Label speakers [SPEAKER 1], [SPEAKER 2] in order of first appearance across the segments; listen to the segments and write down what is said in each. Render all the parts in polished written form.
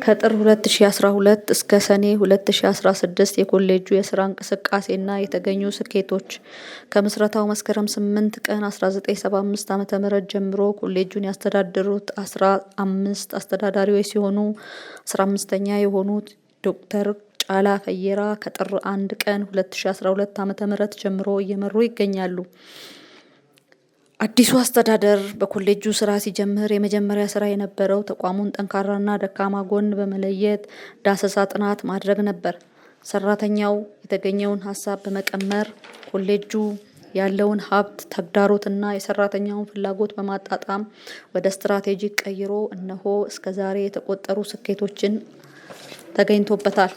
[SPEAKER 1] ከጥር 2012 እስከ ሰኔ 2016 የኮሌጁ የስራ እንቅስቃሴና የተገኙ ስኬቶች። ከምስረታው መስከረም 8 ቀን 1975 ዓ.ም ጀምሮ ኮሌጁን ያስተዳደሩት 15 አስተዳዳሪዎች ሲሆኑ 15ኛ የሆኑት ዶክተር ጫላ ፈየራ ከጥር 1 ቀን 2012 ዓ.ም ጀምሮ እየመሩ ይገኛሉ። አዲሱ አስተዳደር በኮሌጁ ስራ ሲጀምር የመጀመሪያ ስራ የነበረው ተቋሙን ጠንካራና ደካማ ጎን በመለየት ዳሰሳ ጥናት ማድረግ ነበር። ሰራተኛው የተገኘውን ሀሳብ በመቀመር ኮሌጁ ያለውን ሀብት፣ ተግዳሮትና የሰራተኛውን ፍላጎት በማጣጣም ወደ ስትራቴጂክ ቀይሮ እነሆ እስከዛሬ የተቆጠሩ ስኬቶችን ተገኝቶበታል።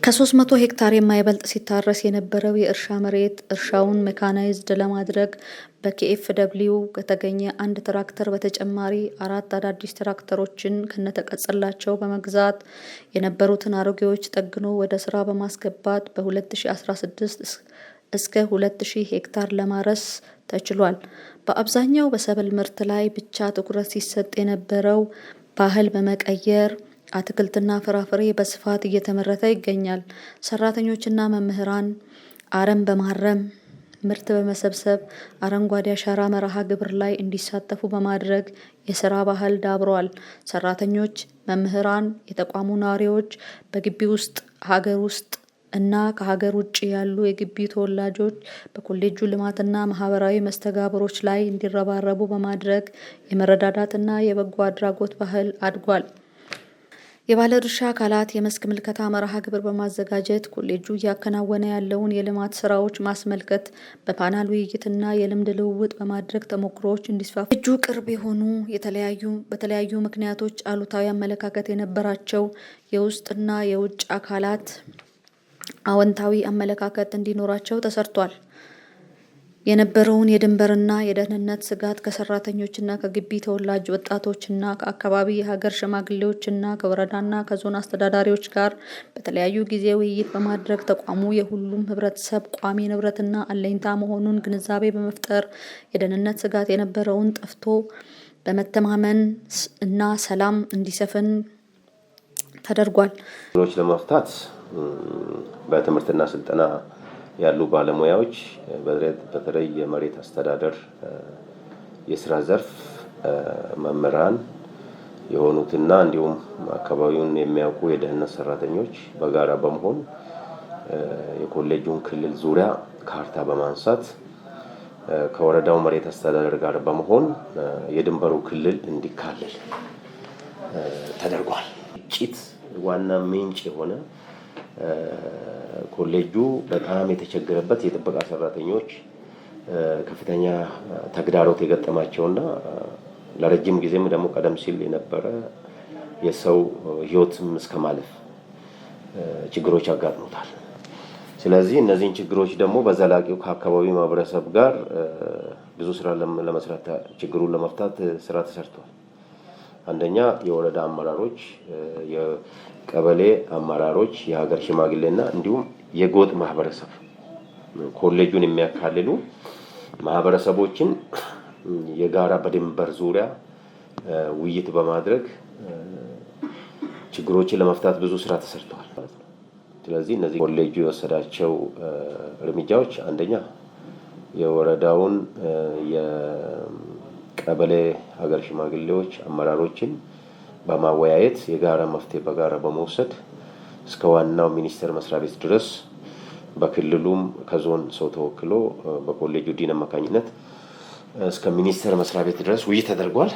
[SPEAKER 1] ከ300 ሄክታር የማይበልጥ ሲታረስ የነበረው የእርሻ መሬት እርሻውን ሜካናይዝድ ለማድረግ በኬኤፍደብሊው ከተገኘ አንድ ትራክተር በተጨማሪ 4 አዳዲስ ትራክተሮችን ከነተቀጽላቸው በመግዛት የነበሩትን አሮጌዎች ጠግኖ ወደ ስራ በማስገባት በ2016 እስከ 2000 ሄክታር ለማረስ ተችሏል። በአብዛኛው በሰብል ምርት ላይ ብቻ ትኩረት ሲሰጥ የነበረው ባህል በመቀየር አትክልትና ፍራፍሬ በስፋት እየተመረተ ይገኛል። ሰራተኞችና መምህራን አረም በማረም ምርት በመሰብሰብ አረንጓዴ አሻራ መርሃ ግብር ላይ እንዲሳተፉ በማድረግ የስራ ባህል ዳብሯል። ሰራተኞች፣ መምህራን፣ የተቋሙ ነዋሪዎች፣ በግቢ ውስጥ፣ ሀገር ውስጥ እና ከሀገር ውጭ ያሉ የግቢ ተወላጆች በኮሌጁ ልማትና ማህበራዊ መስተጋብሮች ላይ እንዲረባረቡ በማድረግ የመረዳዳትና የበጎ አድራጎት ባህል አድጓል። የባለድርሻ አካላት የመስክ ምልከታ መርሃ ግብር በማዘጋጀት ኮሌጁ እያከናወነ ያለውን የልማት ስራዎች ማስመልከት በፓናል ውይይትና የልምድ ልውውጥ በማድረግ ተሞክሮዎች እንዲስፋፉ ኮሌጁ ቅርብ የሆኑ በተለያዩ ምክንያቶች አሉታዊ አመለካከት የነበራቸው የውስጥና የውጭ አካላት አዎንታዊ አመለካከት እንዲኖራቸው ተሰርቷል። የነበረውን የድንበርና የደህንነት ስጋት ከሰራተኞችና ከግቢ ተወላጅ ወጣቶችና ከአካባቢ የሀገር ሽማግሌዎችና ከወረዳና ከዞን አስተዳዳሪዎች ጋር በተለያዩ ጊዜ ውይይት በማድረግ ተቋሙ የሁሉም ህብረተሰብ ቋሚ ንብረትና አለኝታ መሆኑን ግንዛቤ በመፍጠር የደህንነት ስጋት የነበረውን ጠፍቶ በመተማመን እና ሰላም እንዲሰፍን ተደርጓል።
[SPEAKER 2] ችግሮች ለመፍታት በትምህርትና ስልጠና ያሉ ባለሙያዎች በተለይ የመሬት አስተዳደር የስራ ዘርፍ መምህራን የሆኑትና እንዲሁም አካባቢውን የሚያውቁ የደህንነት ሰራተኞች በጋራ በመሆን የኮሌጁን ክልል ዙሪያ ካርታ በማንሳት ከወረዳው መሬት አስተዳደር ጋር በመሆን የድንበሩ ክልል እንዲካለል ተደርጓል። ግጭት ዋና ምንጭ የሆነ ኮሌጁ በጣም የተቸገረበት የጥበቃ ሰራተኞች ከፍተኛ ተግዳሮት የገጠማቸውና ለረጅም ጊዜም ደግሞ ቀደም ሲል የነበረ የሰው ህይወትም እስከ ማለፍ ችግሮች አጋጥሞታል። ስለዚህ እነዚህን ችግሮች ደግሞ በዘላቂው ከአካባቢው ማህበረሰብ ጋር ብዙ ስራ ለመስራት ችግሩን ለመፍታት ስራ ተሰርቷል። አንደኛ የወረዳ አመራሮች፣ የቀበሌ አመራሮች፣ የሀገር ሽማግሌና እንዲሁም የጎጥ ማህበረሰብ ኮሌጁን የሚያካልሉ ማህበረሰቦችን የጋራ በድንበር ዙሪያ ውይይት በማድረግ ችግሮችን ለመፍታት ብዙ ስራ ተሰርቷል። ስለዚህ እነዚህ ኮሌጁ የወሰዳቸው እርምጃዎች አንደኛ የወረዳውን ቀበሌ ሀገር ሽማግሌዎች አመራሮችን በማወያየት የጋራ መፍትሄ በጋራ በመውሰድ እስከ ዋናው ሚኒስቴር መስሪያ ቤት ድረስ በክልሉም ከዞን ሰው ተወክሎ በኮሌጁ ዲን አማካኝነት እስከ ሚኒስቴር መስሪያ ቤት ድረስ ውይይት ተደርጓል።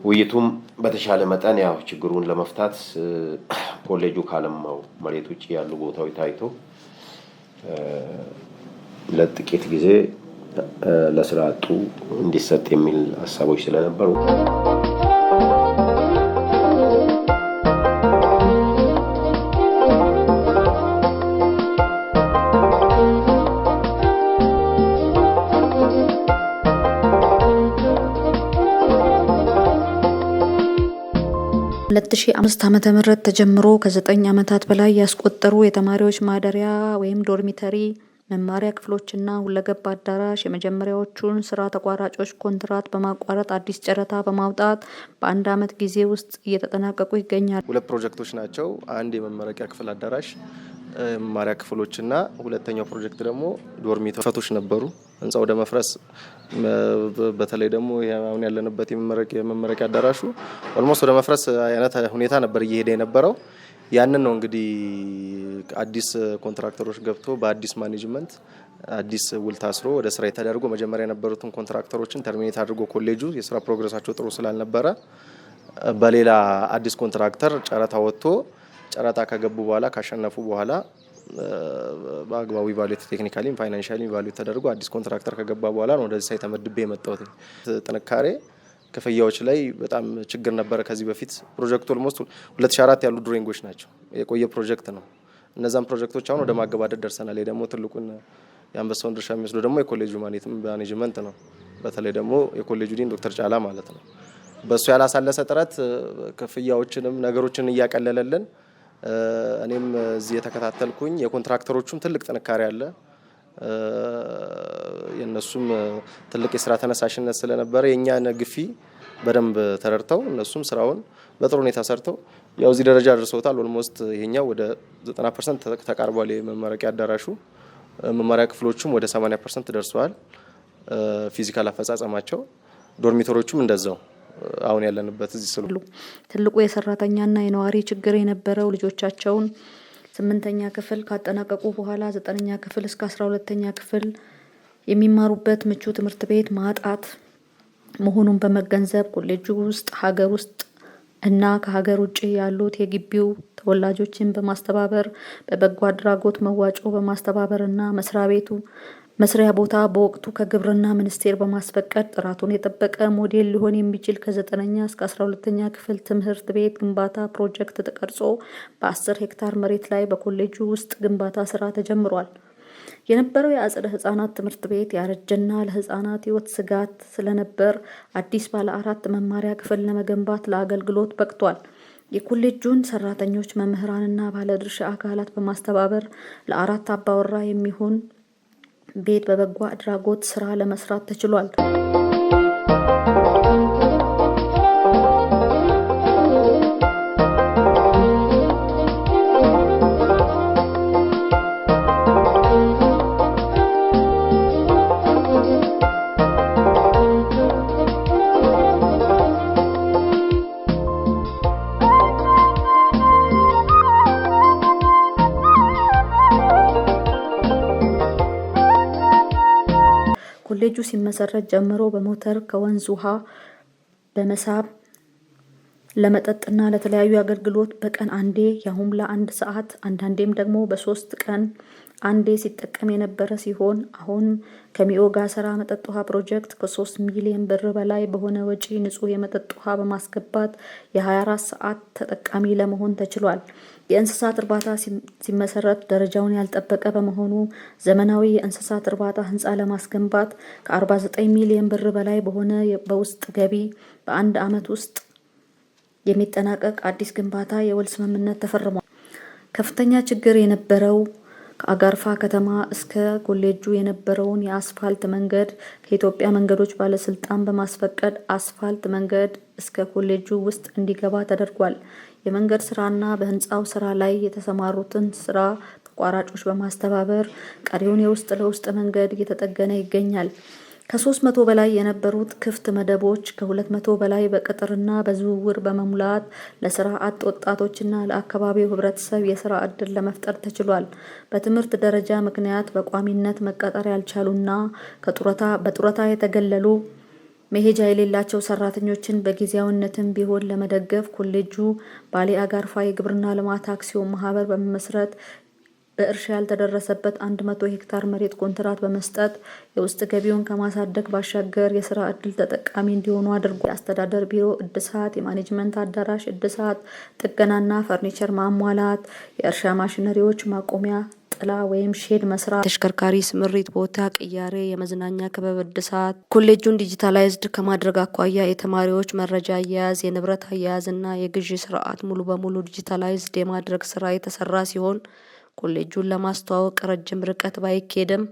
[SPEAKER 2] ውይይቱም በተሻለ መጠን ያው ችግሩን ለመፍታት ኮሌጁ ካለማው መሬት ውጭ ያሉ ቦታዎች ታይቶ ለጥቂት ጊዜ ለስራ አጡ እንዲሰጥ የሚል ሀሳቦች ስለነበሩ
[SPEAKER 1] ዓ.ም ተጀምሮ ከ9 ዓመታት በላይ ያስቆጠሩ የተማሪዎች ማደሪያ ወይም ዶርሚተሪ መማሪያ ክፍሎችና ሁለገብ አዳራሽ የመጀመሪያዎቹን ስራ ተቋራጮች ኮንትራት በማቋረጥ አዲስ ጨረታ በማውጣት በአንድ ዓመት ጊዜ ውስጥ እየተጠናቀቁ ይገኛሉ።
[SPEAKER 3] ሁለት ፕሮጀክቶች ናቸው። አንድ የመመረቂያ ክፍል አዳራሽ መማሪያ ክፍሎችና ሁለተኛው ፕሮጀክት ደግሞ ዶርሚቶሪ ፈቶች ነበሩ። ህንጻው ወደ መፍረስ በተለይ ደግሞ አሁን ያለንበት የመመረቂያ አዳራሹ ኦልሞስት ወደ መፍረስ አይነት ሁኔታ ነበር እየሄደ የነበረው። ያንን ነው እንግዲህ አዲስ ኮንትራክተሮች ገብቶ በአዲስ ማኔጅመንት አዲስ ውል ታስሮ ወደ ስራ የተደረጉ መጀመሪያ የነበሩትን ኮንትራክተሮችን ተርሚኔት አድርጎ ኮሌጁ የስራ ፕሮግረሳቸው ጥሩ ስላልነበረ በሌላ አዲስ ኮንትራክተር ጨረታ ወጥቶ ጨረታ ከገቡ በኋላ ካሸነፉ በኋላ በአግባቡ ኢቫሉዌት ቴክኒካሊ ፋይናንሻሊ ኢቫሉዌት ተደርጎ አዲስ ኮንትራክተር ከገባ በኋላ ነው ወደዚህ ሳይት ተመድቤ የመጣሁት። ጥንካሬ ክፍያዎች ላይ በጣም ችግር ነበረ። ከዚህ በፊት ፕሮጀክቱ ኦልሞስት 2004 ያሉ ድሮይንጎች ናቸው። የቆየ ፕሮጀክት ነው። እነዛን ፕሮጀክቶች አሁን ወደ ማገባደድ ደርሰናል። ደግሞ ትልቁን የአንበሳውን ድርሻ የሚወስደው ደግሞ የኮሌጁ ማኔጅመንት ነው። በተለይ ደግሞ የኮሌጁ ዲን ዶክተር ጫላ ማለት ነው። በሱ ያላሳለሰ ጥረት ክፍያዎችንም ነገሮችን እያቀለለልን እኔም እዚህ የተከታተልኩኝ የኮንትራክተሮቹም ትልቅ ጥንካሬ አለ። የነሱም ትልቅ የስራ ተነሳሽነት ስለነበረ የኛን ግፊ በደንብ ተረድተው እነሱም ስራውን በጥሩ ሁኔታ ሰርተው ያው እዚህ ደረጃ ደርሰውታል። ኦልሞስት ይሄኛው ወደ 90% ተቃርቧል። የመመረቂያ አዳራሹ መማሪያ ክፍሎቹም ወደ 80% ደርሰዋል ፊዚካል አፈጻጸማቸው። ዶርሚቶሮቹም እንደዛው አሁን ያለንበት እዚህ ስሉ
[SPEAKER 1] ትልቁ የሰራተኛና የነዋሪ ችግር የነበረው ልጆቻቸውን 8ኛ ክፍል ካጠናቀቁ በኋላ 9ኛ ክፍል እስከ 12ኛ ክፍል የሚማሩበት ምቹ ትምህርት ቤት ማጣት መሆኑን በመገንዘብ ኮሌጁ ውስጥ ሀገር ውስጥ እና ከሀገር ውጭ ያሉት የግቢው ተወላጆችን በማስተባበር በበጎ አድራጎት መዋጮ በማስተባበርና መስሪያ ቦታ በወቅቱ ከግብርና ሚኒስቴር በማስፈቀድ ጥራቱን የጠበቀ ሞዴል ሊሆን የሚችል ከ9ኛ እስከ 12ኛ ክፍል ትምህርት ቤት ግንባታ ፕሮጀክት ተቀርጾ በ10 ሄክታር መሬት ላይ በኮሌጁ ውስጥ ግንባታ ስራ ተጀምሯል። የነበረው የአጸደ ህጻናት ትምህርት ቤት ያረጀና ለህጻናት ህይወት ስጋት ስለነበር አዲስ ባለ 4 መማሪያ ክፍል ለመገንባት ለአገልግሎት በቅቷል። የኮሌጁን ሰራተኞች፣ መምህራንና ባለድርሻ አካላት በማስተባበር ለ4 አባወራ የሚሆን ቤት በበጎ አድራጎት ስራ ለመስራት ተችሏል። ኮሌጁ ሲመሰረት ጀምሮ በሞተር ከወንዝ ውሃ በመሳብ ለመጠጥና ለተለያዩ አገልግሎት በቀን አንዴ ያውም ለ1 ሰዓት አንዳንዴም ደግሞ በ3 ቀን አንዴ ሲጠቀም የነበረ ሲሆን አሁን ከሚኦ ጋሰራ መጠጥ ውሃ ፕሮጀክት ከ3 ሚሊዮን ብር በላይ በሆነ ወጪ ንጹህ የመጠጥ ውሃ በማስገባት የ24 ሰዓት ተጠቃሚ ለመሆን ተችሏል። የእንስሳት እርባታ ሲመሰረት ደረጃውን ያልጠበቀ በመሆኑ ዘመናዊ የእንስሳት እርባታ ህንፃ ለማስገንባት ከ49 ሚሊዮን ብር በላይ በሆነ በውስጥ ገቢ በአንድ ዓመት ውስጥ የሚጠናቀቅ አዲስ ግንባታ የውል ስምምነት ተፈርሟል። ከፍተኛ ችግር የነበረው ከአጋርፋ ከተማ እስከ ኮሌጁ የነበረውን የአስፋልት መንገድ ከኢትዮጵያ መንገዶች ባለስልጣን በማስፈቀድ አስፋልት መንገድ እስከ ኮሌጁ ውስጥ እንዲገባ ተደርጓል። የመንገድ ስራና በህንፃው ስራ ላይ የተሰማሩትን ስራ ተቋራጮች በማስተባበር ቀሪውን የውስጥ ለውስጥ መንገድ እየተጠገነ ይገኛል። ከ300 በላይ የነበሩት ክፍት መደቦች ከ200 በላይ በቅጥርና በዝውውር በመሙላት ለስራ አጥ ወጣቶችና ለአካባቢው ህብረተሰብ የስራ ዕድል ለመፍጠር ተችሏል። በትምህርት ደረጃ ምክንያት በቋሚነት መቀጠር ያልቻሉና በጡረታ የተገለሉ መሄጃ የሌላቸው ሰራተኞችን በጊዜያዊነትም ቢሆን ለመደገፍ ኮሌጁ ባሌ አጋርፋ የግብርና ልማት አክሲዮን ማህበር በመመስረት በእርሻ ያልተደረሰበት 100 ሄክታር መሬት ኮንትራት በመስጠት የውስጥ ገቢውን ከማሳደግ ባሻገር የስራ ዕድል ተጠቃሚ እንዲሆኑ አድርጓል። የአስተዳደር ቢሮ እድሳት፣ የማኔጅመንት አዳራሽ እድሳት፣ ጥገናና ፈርኒቸር ማሟላት፣ የእርሻ ማሽነሪዎች ማቆሚያ ጥላ ወይም ሼድ መስራት፣ ተሽከርካሪ ስምሪት ቦታ ቅያሬ፣ የመዝናኛ ክበብ እድሳት፣ ኮሌጁን ዲጂታላይዝድ ከማድረግ አኳያ የተማሪዎች መረጃ አያያዝ፣ የንብረት አያያዝና የግዢ ስርዓት ሙሉ በሙሉ ዲጂታላይዝድ የማድረግ ስራ የተሰራ ሲሆን ኮሌጁን ለማስተዋወቅ ረጅም ርቀት ባይኬድም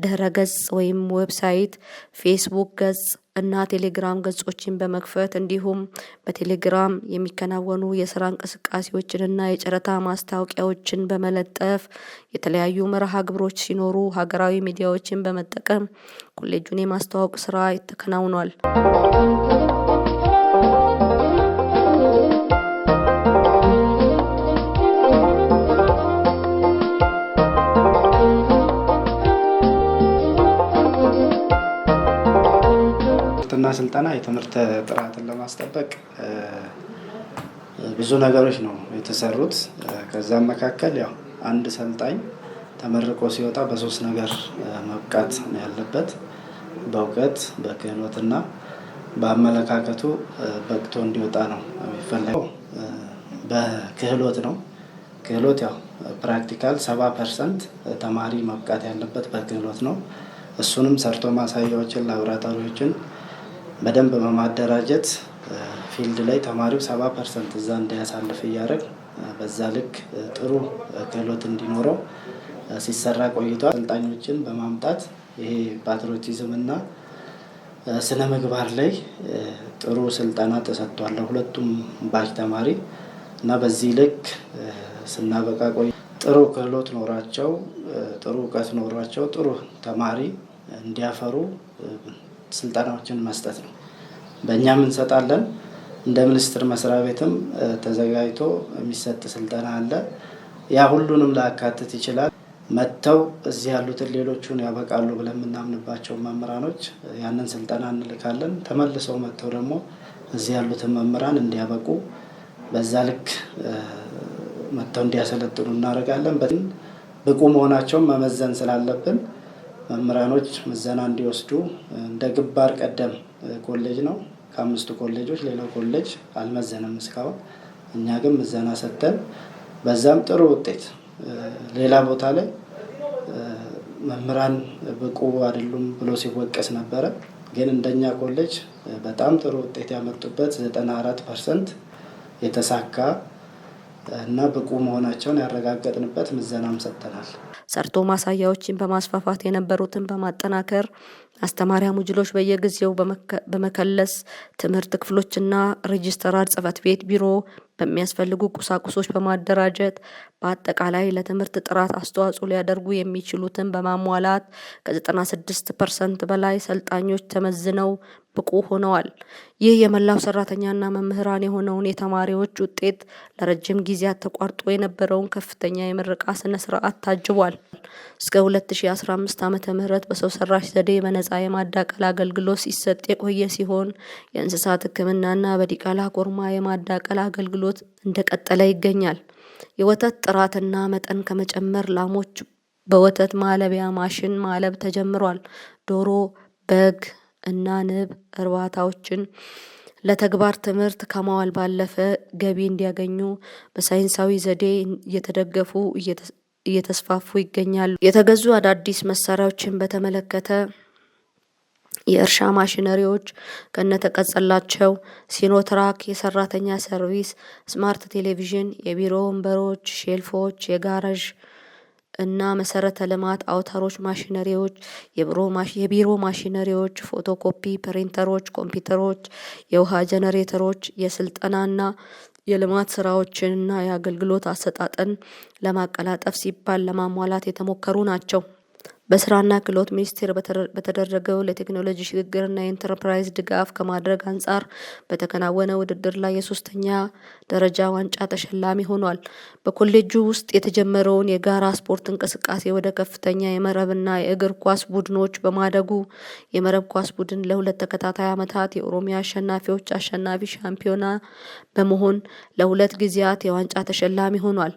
[SPEAKER 1] ድህረ ገጽ ወይም ዌብሳይት፣ ፌስቡክ ገጽ እና ቴሌግራም ገጾችን በመክፈት እንዲሁም በቴሌግራም የሚከናወኑ የስራ እንቅስቃሴዎችንና የጨረታ ማስታወቂያዎችን በመለጠፍ የተለያዩ መርሃ ግብሮች ሲኖሩ ሀገራዊ ሚዲያዎችን በመጠቀም ኮሌጁን የማስተዋወቅ ስራ ተከናውኗል።
[SPEAKER 4] ትምህርትና ስልጠና የትምህርት ጥራትን ለማስጠበቅ ብዙ ነገሮች ነው የተሰሩት። ከዛም መካከል ያው አንድ ሰልጣኝ ተመርቆ ሲወጣ በሶስት ነገር መብቃት ነው ያለበት። በእውቀት፣ በክህሎትና በአመለካከቱ በቅቶ እንዲወጣ ነው የሚፈለገው። በክህሎት ነው። ክህሎት ያው ፕራክቲካል 70% ተማሪ መብቃት ያለበት በክህሎት ነው። እሱንም ሰርቶ ማሳያዎችን፣ ላቦራቶሪዎችን በደንብ በማደራጀት ፊልድ ላይ ተማሪው 70% እዛ እንዲያሳልፍ እያደረግ በዛ ልክ ጥሩ ክህሎት እንዲኖረው ሲሰራ ቆይቷል። አሰልጣኞችን በማምጣት ይሄ ፓትሪዮቲዝም እና ስነ ምግባር ላይ ጥሩ ስልጠና ተሰጥቷል ለሁለቱም ባች ተማሪ እና በዚህ ልክ ስናበቃ ቆይ ጥሩ ክህሎት ኖራቸው፣ ጥሩ እውቀት ኖራቸው ጥሩ ተማሪ እንዲያፈሩ ስልጠናዎችን መስጠት ነው። በእኛም እንሰጣለን። እንደ ሚኒስቴር መስሪያ ቤትም ተዘጋጅቶ የሚሰጥ ስልጠና አለ። ያ ሁሉንም ላያካትት ይችላል። መጥተው እዚህ ያሉትን ሌሎቹን ያበቃሉ ብለን የምናምንባቸው መምህራኖች ያንን ስልጠና እንልካለን። ተመልሰው መጥተው ደግሞ እዚህ ያሉትን መምህራን እንዲያበቁ በዛ ልክ መጥተው እንዲያሰለጥኑ እናደርጋለን። ብቁ መሆናቸውን መመዘን ስላለብን መምህራኖች ምዘና እንዲወስዱ እንደ ግንባር ቀደም ኮሌጅ ነው። ከ5 ኮሌጆች ሌላው ኮሌጅ አልመዘንም እስካሁን። እኛ ግን ምዘና ሰጥተን በዛም ጥሩ ውጤት ሌላ ቦታ ላይ መምህራን ብቁ አይደሉም ብሎ ሲወቀስ ነበረ። ግን እንደኛ ኮሌጅ በጣም ጥሩ ውጤት ያመጡበት 94% የተሳካ እና ብቁ መሆናቸውን ያረጋገጥንበት ምዘናም ሰጥተናል።
[SPEAKER 1] ሰርቶ ማሳያዎችን በማስፋፋት የነበሩትን በማጠናከር አስተማሪያ ሙጅሎች በየጊዜው በመከለስ ትምህርት ክፍሎችና ሬጅስተራር ጽህፈት ቤት ቢሮ በሚያስፈልጉ ቁሳቁሶች በማደራጀት በአጠቃላይ ለትምህርት ጥራት አስተዋጽኦ ሊያደርጉ የሚችሉትን በማሟላት ከ96% በላይ ሰልጣኞች ተመዝነው ብቁ ሆነዋል። ይህ የመላው ሰራተኛና መምህራን የሆነውን የተማሪዎች ውጤት ለረጅም ጊዜያት ተቋርጦ የነበረውን ከፍተኛ የምረቃ ስነ ስርዓት ታጅቧል። እስከ 2015 ዓመተ ምህረት በሰው ሰራሽ ዘዴ በነጻ የማዳቀል አገልግሎት ሲሰጥ የቆየ ሲሆን የእንስሳት ሕክምናና በዲቃላ ኮርማ የማዳቀል አገልግሎት እንደቀጠለ ይገኛል። የወተት ጥራትና መጠን ከመጨመር ላሞች በወተት ማለቢያ ማሽን ማለብ ተጀምሯል። ዶሮ፣ በግ እና ንብ እርባታዎችን ለተግባር ትምህርት ከማዋል ባለፈ ገቢ እንዲያገኙ በሳይንሳዊ ዘዴ እየተደገፉ እየተስፋፉ ይገኛሉ። የተገዙ አዳዲስ መሳሪያዎችን በተመለከተ የእርሻ ማሽነሪዎች ከነተቀጸላቸው፣ ሲኖትራክ፣ የሰራተኛ ሰርቪስ፣ ስማርት ቴሌቪዥን፣ የቢሮ ወንበሮች፣ ሼልፎች፣ የጋራዥ እና መሰረተ ልማት አውታሮች ማሽነሪዎች፣ የቢሮ ማሽነሪዎች፣ ፎቶኮፒ ፕሪንተሮች፣ ኮምፒውተሮች፣ የውሃ ጀነሬተሮች የስልጠናና የልማት ስራዎችንና የአገልግሎት አሰጣጥን ለማቀላጠፍ ሲባል ለማሟላት የተሞከሩ ናቸው። በስራና ክህሎት ሚኒስቴር በተደረገው ለቴክኖሎጂ ሽግግርና የኢንተርፕራይዝ ድጋፍ ከማድረግ አንጻር በተከናወነ ውድድር ላይ የ3ኛ ደረጃ ዋንጫ ተሸላሚ ሆኗል። በኮሌጁ ውስጥ የተጀመረውን የጋራ ስፖርት እንቅስቃሴ ወደ ከፍተኛ የመረብና የእግር ኳስ ቡድኖች በማደጉ የመረብ ኳስ ቡድን ለ2 ተከታታይ ዓመታት የኦሮሚያ አሸናፊዎች አሸናፊ ሻምፒዮና በመሆን ለ2 ጊዜያት የዋንጫ ተሸላሚ ሆኗል።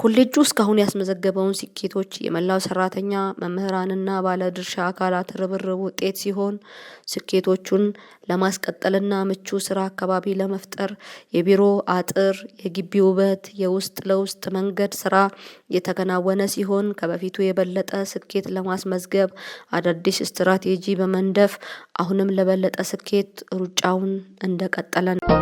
[SPEAKER 1] ኮሌጁ እስካሁን ያስመዘገበውን ስኬቶች የመላው ሰራተኛ መምህራንና ባለድርሻ አካላት ርብርብ ውጤት ሲሆን ስኬቶቹን ለማስቀጠልና ምቹ ስራ አካባቢ ለመፍጠር የቢሮ አጥር፣ የግቢ ውበት፣ የውስጥ ለውስጥ መንገድ ስራ የተከናወነ ሲሆን ከበፊቱ የበለጠ ስኬት ለማስመዝገብ አዳዲስ ስትራቴጂ በመንደፍ አሁንም ለበለጠ ስኬት ሩጫውን እንደቀጠለ ነው።